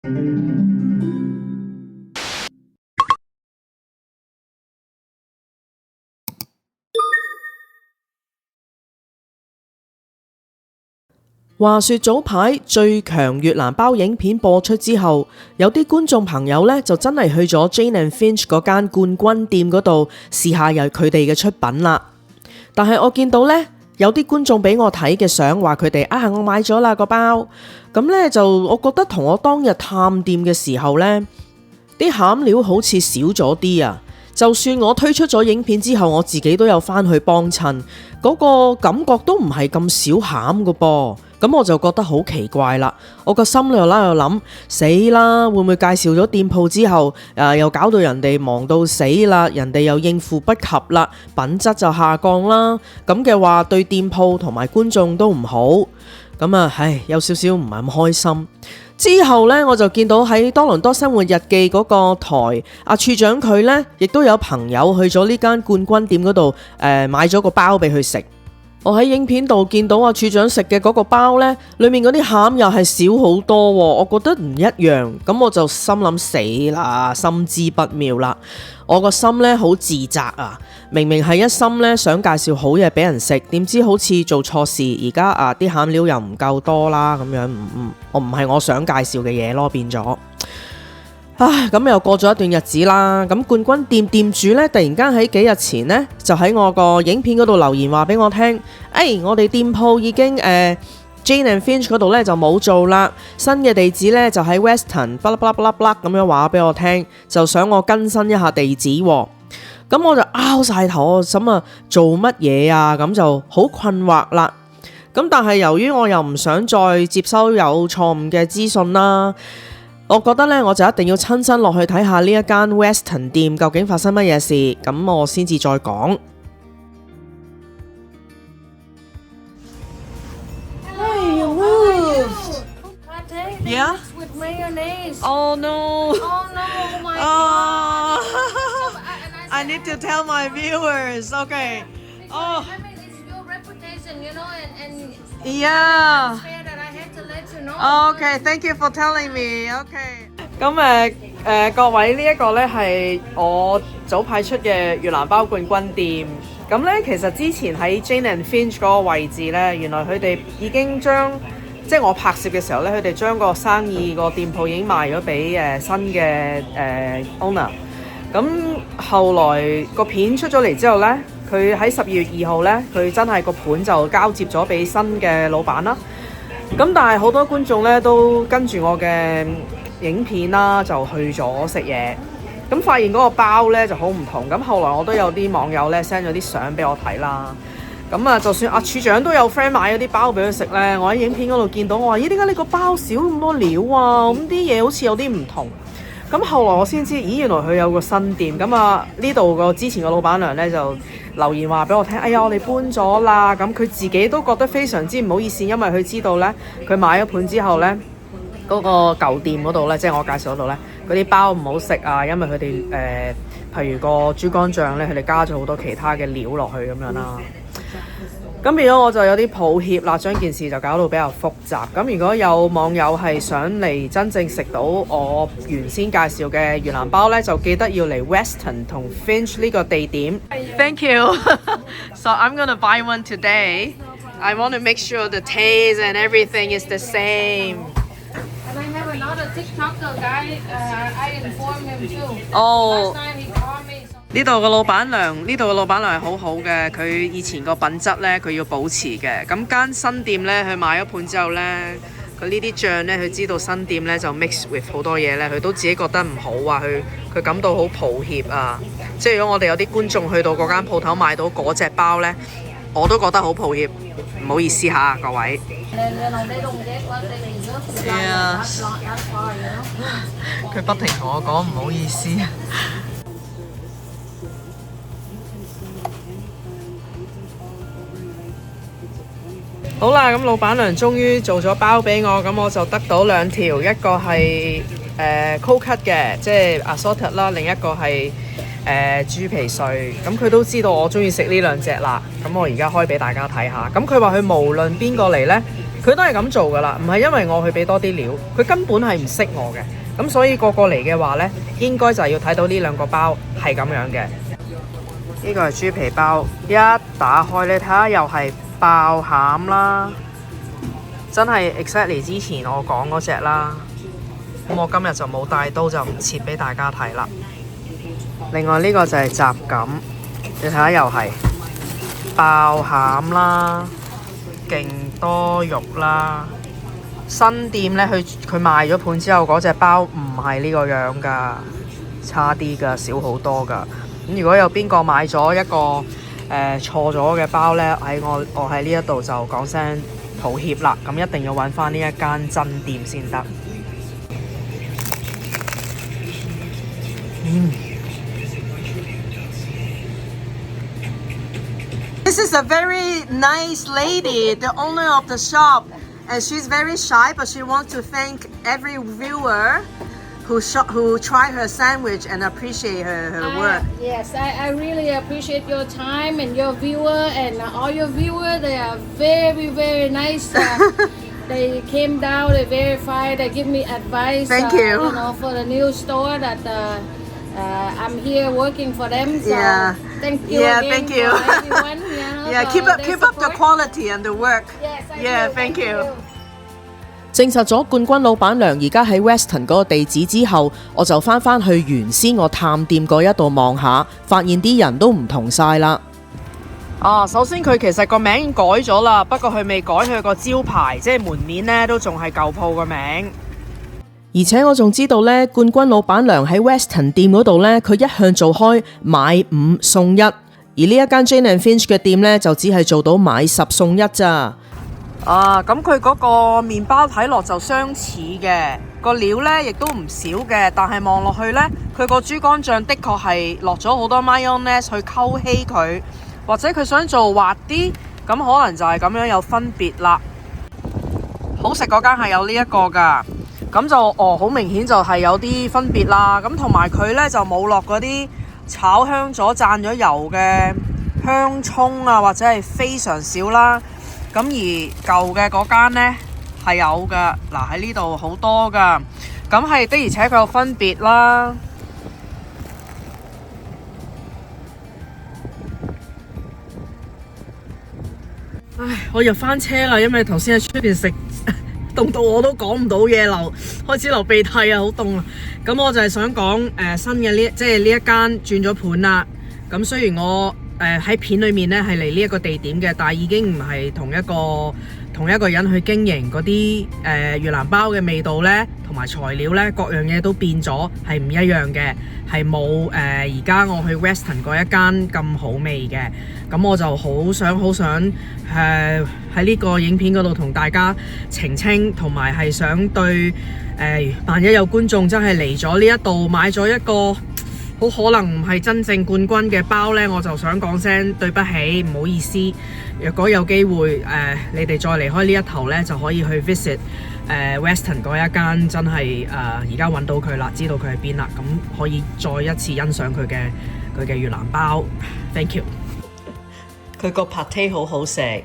話說早排最強越南包影片播出之後，有啲觀眾朋友呢就真係去咗 Jane and Finch 嗰間冠軍店嗰度試下有佢哋嘅出品啦。但係我見到呢，有啲觀眾俾我睇嘅相，話佢哋我買咗啦個包，咁呢，就我覺得同我當日探店嘅時候呢，啲餡料好似少咗啲啊。就算我推出咗影片之後，我自己都有翻去幫襯，嗰個感覺都唔係咁少餡㗎噃。咁我就覺得好奇怪啦，我個心又諗，死啦，會唔會介紹咗店鋪之後，又搞到人哋忙到死啦，人哋又應付不及啦，品質就下降啦，咁嘅話對店鋪同埋觀眾都唔好，咁啊，有少少唔係咁開心。之後呢，我就見到喺多倫多生活日記嗰個台，處長佢呢亦都有朋友去咗呢間冠軍店嗰度，買咗個包俾佢食。我喺影片度見到處長食嘅嗰個包呢，裏面嗰啲餡又係少好多，我覺得唔一樣，咁我就心諗死啦，心知不妙啦，我個心呢好自責啊！明明係一心呢想介紹好嘢俾人食，點知好似做錯事，而家啲餡料又唔夠多啦，咁樣我唔係我想介紹嘅嘢咯，變咗。咁又過咗一段日子啦，咁冠軍店店主呢，突然間喺幾日前呢，就喺我個影片嗰度留言話俾我聽，我哋店鋪已經Jane and Finch 嗰度呢就冇做啦，新嘅地址呢就喺 Weston， 咁樣話俾我聽，就想我更新一下地址喎。咁我就拗晒頭，咁做乜嘢啊？咁就好困惑啦。咁但係由於我又唔想再接收有錯誤嘅資訊啦，我覺得呢，我就一定要親身落去睇下呢一間 Weston 店究竟發生乜嘢事，咁我先至再講。Hey, you moved. Yeah? With mayonnaise. Oh no! Oh no! Oh my Oh. God! I need to tell my viewers. Okay. Oh. I mean, it's your reputation, you know, and Yeah. it's fair that I had to let you know. Okay, thank you for telling me. Okay. 咁各位呢一個呢係我早派出嘅越南包冠軍店。咁呢其實之前喺 Jane and Finch 嗰個位置呢，原來佢哋已經將即係我拍攝嘅時候呢，佢哋將個生意個店鋪已經賣咗俾新嘅owner。咁後來個片出咗嚟之後呢，佢喺12月2號呢，佢真係個盤就交接咗俾新嘅老闆啦。咁但係好多觀眾呢都跟住我嘅影片啦，就去咗食嘢。咁發現嗰個包呢就好唔同。咁後來我都有啲網友呢 send 咗啲相俾我睇啦。咁就算處長都有 friend 買咗啲包俾佢食呢，我喺影片嗰度見到，我話咦，點解呢個包少咁多料啊？咁啲嘢好似有啲唔同。咁後來我先知，原來佢有個新店。咁呢度個之前個老闆娘呢就留言話俾我聽，哎呀，我哋搬咗啦。咁佢自己都覺得非常之唔好意思，因為佢知道呢，佢買咗盤之後呢，嗰個舊店嗰度呢，即係我介紹嗰度呢，嗰啲包唔好食啊，因為佢哋譬如個豬肝醬呢，佢哋加咗好多其他嘅料落去咁樣啦。咁變咗我就有啲抱歉啦，將件事就搞到比較複雜。咁如果有網友係想嚟真正食到我原先介紹嘅越南包呢，就記得要嚟 Weston 同 Finch 呢個地點。Thank you. So I'm gonna buy one today. I want to make sure the taste and everything is the same. And I have another TikToker guy. I informed him too. Oh. Last time he called me. 呢度嘅老闆娘係好好嘅，佢以前個品質呢，佢要保持嘅。咁間新店呢，佢買咗盤之後呢，佢呢啲醬呢，佢知道新店呢就 mix with 好多嘢呢，佢都自己覺得唔好啊，佢感到好抱歉啊。即係如果我哋有啲觀眾去到嗰間鋪頭買到嗰隻包呢，我都覺得好抱歉，唔好意思嚇各位。佢不停同我講唔好意思。好啦，咁老闆娘終於做咗包俾我，咁我就得到2條，一個係cold cut 嘅，即係 assorted 啦，另一個係豬皮碎。咁佢都知道我中意食呢2隻啦，咁我而家開俾大家睇下。咁佢話佢無論邊個嚟呢，佢都係咁做噶啦，唔係因為我去俾多啲料，佢根本係唔識我嘅。咁所以個嚟嘅話呢，應該就係要睇到呢兩個包係咁樣嘅。呢個係豬皮包，一打開你睇下又係爆餡啦，真係 exactly 之前我講嗰隻啦。咁我今日就冇帶刀，就唔切俾大家睇啦。另外呢個就係雜錦，你睇下又係爆餡啦，勁多肉啦。新店呢，佢賣咗盤之後，嗰隻包唔係呢個樣噶，差啲噶，少好多噶。咁如果有邊個買咗一個錯咗嘅包呢，我喺呢一度就講聲抱歉啦。咁一定要揾翻呢一間真店先得。This is a very nice lady, the owner of the shop, and she's very shy, but she wants to thank every viewer who try her sandwich and appreciate her work. Yes, I really appreciate your time and your viewer and all your viewers. They are very, very nice. They came down, they verified, they give me advice. Thank you. For the new store that I'm here working for them. So Yeah. Thank you. Yeah, again thank you. For everyone, Yeah, keep up the quality and the work. Yes, I Yeah, do. thank you. 證實咗冠軍老闆娘而家喺 Weston 嗰個地址之後，我就翻去原先我探店嗰一度望下，發現啲人都唔同晒啦。首先佢其實個名已經改咗啦，不過佢未改佢個招牌，即係門面呢都仲係舊鋪個名。而且我仲知道呢，冠軍老闆娘喺 Weston 店嗰度呢，佢一向做開買5送1，而呢一間 Jane and Finch 嘅店呢，就只係做到買10送1咋。咁佢嗰個麵包睇落就相似嘅，個料呢亦都唔少嘅，但係望落去呢，佢個豬肝醬的確係落咗好多 mayonnaise 去溝稀佢，或者佢想做滑啲，咁可能就係咁樣有分別啦。好食嗰間係有呢一個噶，咁就好明顯就係有啲分別啦。咁同埋佢呢就冇落嗰啲炒香咗、讚咗油嘅香葱啊，或者係非常少啦。咁而舊嘅嗰間呢係有㗎，嗱喺呢度好多㗎，咁係的而且確有分別啦。我入返車啦，因為頭先喺出邊食凍到我都講唔到嘢，開始流鼻涕啊，好凍啊！咁我就係想講新嘅即係呢一間轉咗盤啦。咁雖然我喺片裏面咧係嚟呢一個地點嘅，但係已經唔係同一個人去經營嗰啲越南包嘅味道呢，同埋材料呢，各樣嘢都變咗，係唔一樣嘅，係冇而家我去 Weston 嗰一間咁好味嘅。咁我就好想喺呢個影片嗰度同大家澄清，同埋係想對萬一有觀眾真係嚟咗呢一度買咗一個好可能唔係真正冠軍嘅包呢，我就想講聲對不起，唔好意思。若果有機會你哋再離開呢一頭呢，就可以去 visit Weston 嗰一間真係而家揾到佢啦，知道佢喺邊啦，咁可以再一次欣賞佢嘅越南包。Thank you。佢個 pate 好好食。一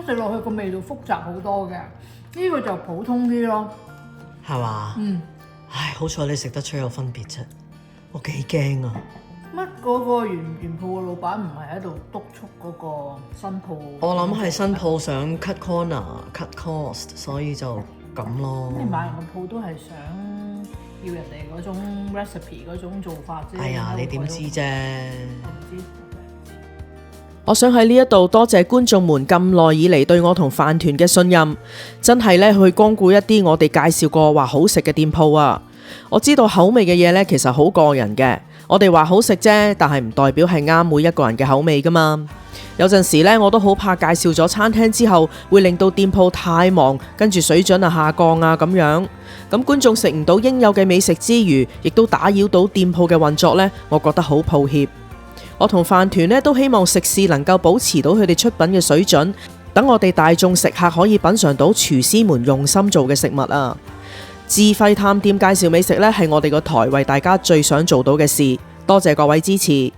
食落去個味道複雜好多嘅，呢個就普通啲咯。係嘛？唉，好彩你食得出有分別啫，我幾驚啊！乜嗰個原鋪嘅老闆唔係喺度督促嗰個新鋪？我諗係新鋪想 cut corner、cut cost， 所以就咁咯。你買完個鋪都係想要人哋嗰種 recipe 嗰種做法啫。哎呀，你點知啫？我唔知。我想喺呢一度多謝觀眾們咁耐以嚟對我同飯團嘅信任，真係咧去光顧一啲我哋介紹過話好食嘅店鋪啊！我知道口味嘅嘢咧其實好個人嘅，我哋話好食啫，但係唔代表係啱每一個人嘅口味噶嘛。有陣時咧我都好怕介紹咗餐廳之後會令到店鋪太忙，跟住水準下降啊咁樣。咁觀眾食唔到應有嘅美食之餘，亦都打擾到店鋪嘅運作呢，我覺得好抱歉。我同飯團呢都希望食肆能夠保持到佢哋出品嘅水準，等我哋大眾食客可以品嚐到廚師們用心做嘅食物啊！自費探店介紹美食呢係我哋個台為大家最想做到嘅事，多謝各位支持。